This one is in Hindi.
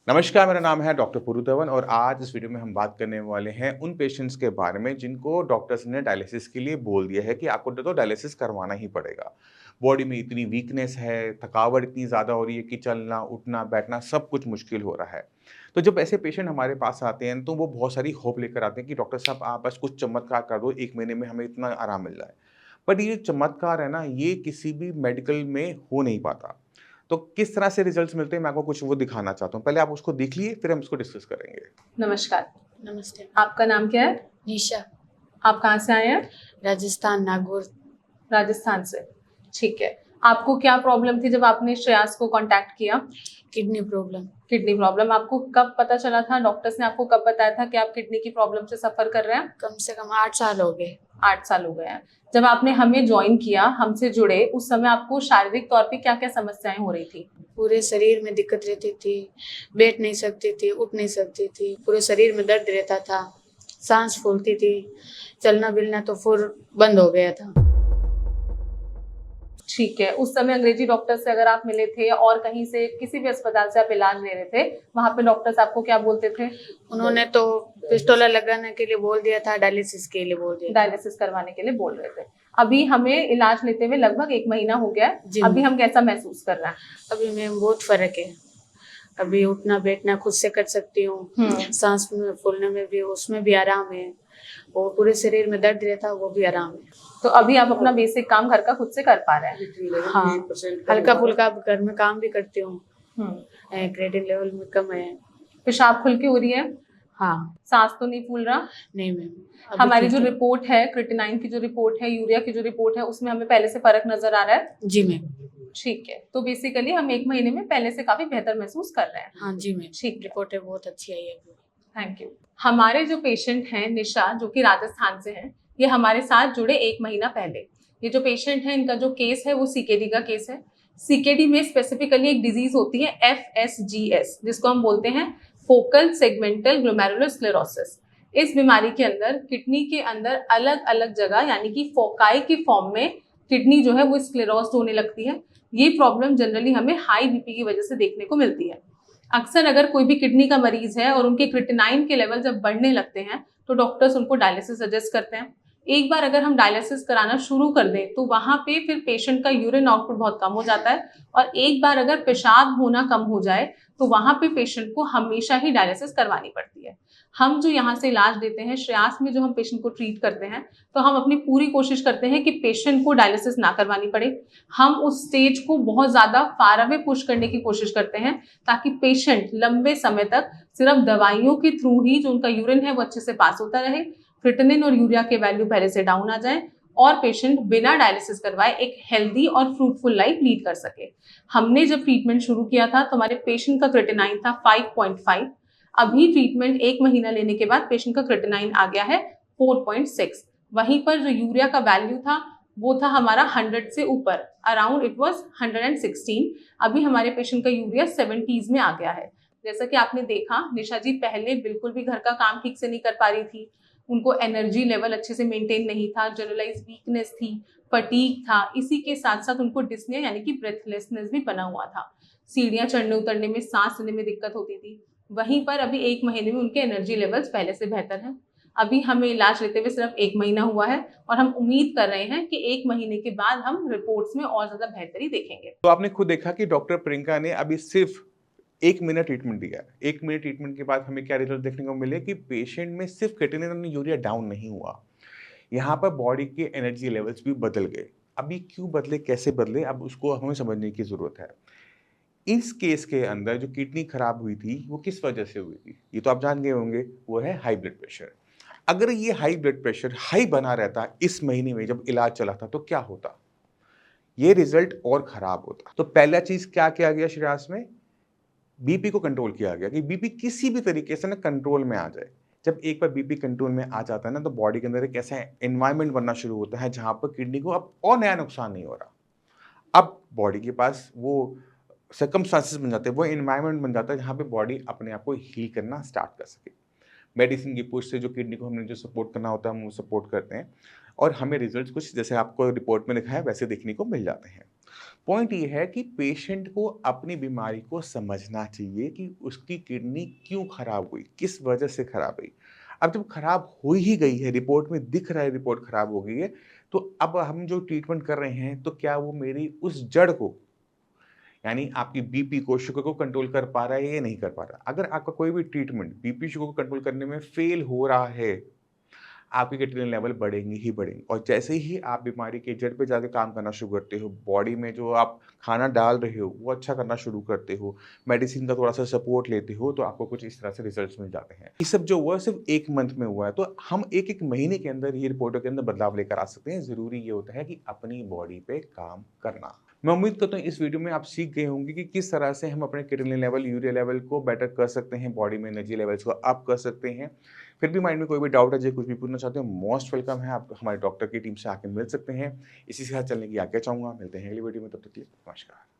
नमस्कार, मेरा नाम है डॉक्टर पुरु धवन और आज इस वीडियो में हम बात करने वाले हैं उन पेशेंट्स के बारे में जिनको डॉक्टर्स ने डायलिसिस के लिए बोल दिया है कि आपको तो डायलिसिस करवाना ही पड़ेगा। बॉडी में इतनी वीकनेस है, थकावट इतनी ज़्यादा हो रही है कि चलना, उठना, बैठना सब कुछ मुश्किल हो रहा है। तो जब ऐसे पेशेंट हमारे पास आते हैं तो वो बहुत सारी होप लेकर आते हैं कि डॉक्टर साहब आप बस कुछ चमत्कार कर दो, 1 महीने में हमें इतना आराम मिल जाए। बट ये चमत्कार है ना, ये किसी भी मेडिकल में हो नहीं पाता। तो किस तरह से रिजल्ट्स मिलते हैं मैं आपको कुछ वो दिखाना चाहता हूँ। पहले आप उसको देख लिए फिर हम इसको डिस्कस करेंगे। नमस्कार। नमस्ते। आपका नाम क्या है? निशा, आप कहाँ से आए हैं? राजस्थान, नागौर। राजस्थान से। ठीक है। आपको क्या प्रॉब्लम थी जब आपने श्रेयास को कांटेक्ट किया? Kidney problem. Kidney problem. आपको कब पता चला था? डॉक्टर्स ने आपको कब बताया था कि आप किडनी की प्रॉब्लम से सफर कर रहे हैं? कम से कम 8 साल हो गए। 8 साल हो गए हैं। जब आपने हमें ज्वाइन किया, हमसे जुड़े, उस समय आपको शारीरिक तौर पे क्या क्या समस्याएं हो रही थी? पूरे शरीर में दिक्कत रहती थी, बैठ नहीं सकती थी, उठ नहीं सकती थी, पूरे शरीर में दर्द रहता था, सांस फूलती थी, चलना बिलना तो फिर बंद हो गया था। ठीक है। उस समय अंग्रेजी डॉक्टर से अगर आप मिले थे और कहीं से किसी भी अस्पताल से आप इलाज ले रहे थे, वहां पे डॉक्टर्स आपको क्या बोलते थे? उन्होंने तो पिस्टोला लगाने के लिए बोल दिया था, डायलिसिस के लिए बोल दिया था। डायलिसिस करवाने के लिए बोल रहे थे। अभी हमें इलाज लेते हुए लगभग 1 महीना हो गया है। जी अभी मैम। हम कैसा महसूस कर रहे हैं? अभी में बहुत फर्क है। अभी उठना बैठना खुद से कर सकती हूँ, सांस में फूलने में भी उसमें भी आराम है, और पूरे शरीर में दर्द रहता है वो भी आराम है। तो अभी आप अपना बेसिक काम घर का खुद से कर पा रहे हैं? हाँ, हल्का फुल्का घर में काम भी करती हूँ। हम्म। क्रिएटिन लेवल में कम है। पेशाब खुल के हो रही है? हाँ। सांस तो नहीं फूल रहा? नहीं मैम। हमारी जो रिपोर्ट है, क्रिएटिनाइन की जो रिपोर्ट है, यूरिया की जो रिपोर्ट है, उसमें हमें पहले से फर्क नजर आ रहा है? जी मैम। ठीक है। तो बेसिकली हम 1 महीने में पहले से काफी बेहतर महसूस कर रहे हैं। हाँ जी मैम। ठीक, रिपोर्टें बहुत अच्छी आई है। Thank you. हमारे जो पेशेंट हैं निशा, जो कि राजस्थान से हैं, ये हमारे साथ जुड़े 1 महीना पहले। ये जो पेशेंट है, इनका जो केस है वो सीकेडी का केस है। सीकेडी में स्पेसिफिकली एक डिजीज होती है FSGS, जिसको हम बोलते हैं फोकल सेगमेंटल ग्लोमेरुलर स्क्लेरोसिस। इस बीमारी के अंदर किडनी के अंदर अलग अलग जगह यानी कि फोकाई की फॉर्म में किडनी जो है वो स्क्लेरोस्ड होने लगती है। ये प्रॉब्लम जनरली हमें हाई बीपी की वजह से देखने को मिलती है। अक्सर अगर कोई भी किडनी का मरीज है और उनके क्रिएटिनाइन के लेवल जब बढ़ने लगते हैं तो डॉक्टर्स उनको डायलिसिस सजेस्ट करते हैं। एक बार अगर हम डायलिसिस कराना शुरू कर दें तो वहां पे फिर पेशेंट का यूरिन आउटपुट बहुत कम हो जाता है, और एक बार अगर पेशाब होना कम हो जाए तो वहां पे पेशेंट को हमेशा ही डायलिसिस करवानी पड़ती है। हम जो यहाँ से इलाज देते हैं, श्रेयास में जो हम पेशेंट को ट्रीट करते हैं, तो हम अपनी पूरी कोशिश करते हैं कि पेशेंट को डायलिसिस ना करवानी पड़े। हम उस स्टेज को बहुत ज्यादा फार अवे पुश करने की कोशिश करते हैं ताकि पेशेंट लंबे समय तक सिर्फ दवाइयों के थ्रू ही जो उनका यूरिन है वो अच्छे से पास होता रहे, क्रिएटिनिन और यूरिया के वैल्यू पहले से डाउन आ जाए, और पेशेंट बिना डायलिसिस करवाए एक हेल्दी और फ्रूटफुल लाइफ लीड कर सके। हमने जब ट्रीटमेंट शुरू किया था तो हमारे पेशेंट का क्रिएटिनाइन था 5.5। अभी ट्रीटमेंट 1 महीना लेने के बाद पेशेंट का क्रिएटिनाइन आ गया है 4.6। वहीं पर जो यूरिया का वैल्यू था वो था हमारा 100 से ऊपर, अराउंड इट वाज 116। अभी हमारे पेशेंट का यूरिया 70s में आ गया है। जैसा कि आपने देखा, निशा जी पहले बिल्कुल भी घर का काम ठीक से नहीं कर पा रही थी, उनको एनर्जी लेवल अच्छे से मेंटेन नहीं था, जनरलाइज वीकनेस थी, फटीग था, इसी के साथ साथ उनको डिस्निया यानी कि ब्रेथलेसनेस भी बना हुआ था, सीढ़ियां चढ़ने उतरने में, सांस लेने में दिक्कत होती थी। वहीं पर अभी 1 महीने में उनके एनर्जी लेवल्स पहले से बेहतर हैं। अभी हमें इलाज लेते हुए सिर्फ 1 महीना हुआ है और हम उम्मीद कर रहे हैं कि 1 महीने के बाद हम रिपोर्ट्स में और ज्यादा बेहतरी देखेंगे। तो आपने खुद देखा कि डॉक्टर प्रियंका ने अभी सिर्फ 1 महीना ट्रीटमेंट दिया है। 1 महीने ट्रीटमेंट के बाद हमें क्या रिजल्ट देखने को मिले कि पेशेंट में सिर्फ क्रिएटिनिन और यूरिया डाउन नहीं हुआ, यहाँ पर बॉडी के एनर्जी लेवल्स भी बदल गए। अभी क्यों बदले, कैसे बदले, अब उसको हमें समझने की ज़रूरत है। इस केस के अंदर जो किडनी खराब हुई थी वो किस वजह से हुई थी, ये तो आप जान गए होंगे, वो है हाई ब्लड प्रेशर। अगर ये हाई ब्लड प्रेशर हाई बना रहता इस महीने में जब इलाज चला था तो क्या होता, ये रिजल्ट और खराब होता। तो पहला चीज क्या किया गया श्रेयास में, बीपी को कंट्रोल किया गया कि बीपी किसी भी तरीके से ना कंट्रोल में आ जाए। जब एक बार बीपी कंट्रोल में आ जाता है ना तो बॉडी के अंदर एक ऐसा एनवायरनमेंट बनना शुरू होता है जहां पर किडनी को अब और नया नुकसान नहीं हो रहा। अब बॉडी के पास वो सर्कमस्टांसेस बन जाते हैं, वो एनवायरनमेंट बन जाता है जहाँ पे बॉडी अपने आप को हील करना स्टार्ट कर सके। मेडिसिन की पुश से जो किडनी को हमने जो सपोर्ट करना होता है हम वो सपोर्ट करते हैं और हमें रिजल्ट्स कुछ जैसे आपको रिपोर्ट में लिखा है वैसे देखने को मिल जाते हैं। पॉइंट ये है कि पेशेंट को अपनी बीमारी को समझना चाहिए कि उसकी किडनी क्यों खराब हुई, किस वजह से खराब हुई। अब जब खराब हो ही गई है, रिपोर्ट में दिख रहा है रिपोर्ट खराब हो गई है, तो अब हम जो ट्रीटमेंट कर रहे हैं तो क्या वो मेरी उस जड़ को यानी आपकी बीपी को, शुगर को कंट्रोल कर पा रहा है या नहीं कर पा रहा। अगर आपका कोई भी ट्रीटमेंट बीपी, शुगर को कंट्रोल करने में फेल हो रहा है, आपके क्रिएटिनिन लेवल बढ़ेंगे ही बढ़ेंगे और जैसे ही आप बीमारी के जड़ पे जाके काम करना शुरू करते हो, बॉडी में जो आप खाना डाल रहे हो, वो अच्छा करना शुरू करते हो, मेडिसिन का थोड़ा-सा सपोर्ट लेते हो, तो आपको कुछ इस तरह से रिजल्ट्स मिल जाते हैं। ये सब जो हुआ सिर्फ़ 1 मंथ में हुआ है, तो हम 1-1 महीने के अंदर ये रिपोर्टों के अंदर बदलाव लेकर आ सकते हैं। ज़रूरी ये होता है कि अपनी बॉडी पे काम करना। मैं उम्मीद करता हूँ इस वीडियो में आप सीख गए होंगे कि किस तरह से हम अपने क्रिएटिनिन लेवल, यूरिया लेवल को बेटर कर सकते हैं, बॉडी में एनर्जी लेवल्स को अप कर सकते हैं। फिर भी माइंड में कोई भी डाउट है, कुछ भी पूछना चाहते हो, मोस्ट वेलकम है। आप हमारे डॉक्टर की टीम से आके मिल सकते हैं। इसी के साथ चलने की आज्ञा चाहूँगा। मिलते हैं अगली वीडियो में, तब तक के लिए नमस्कार।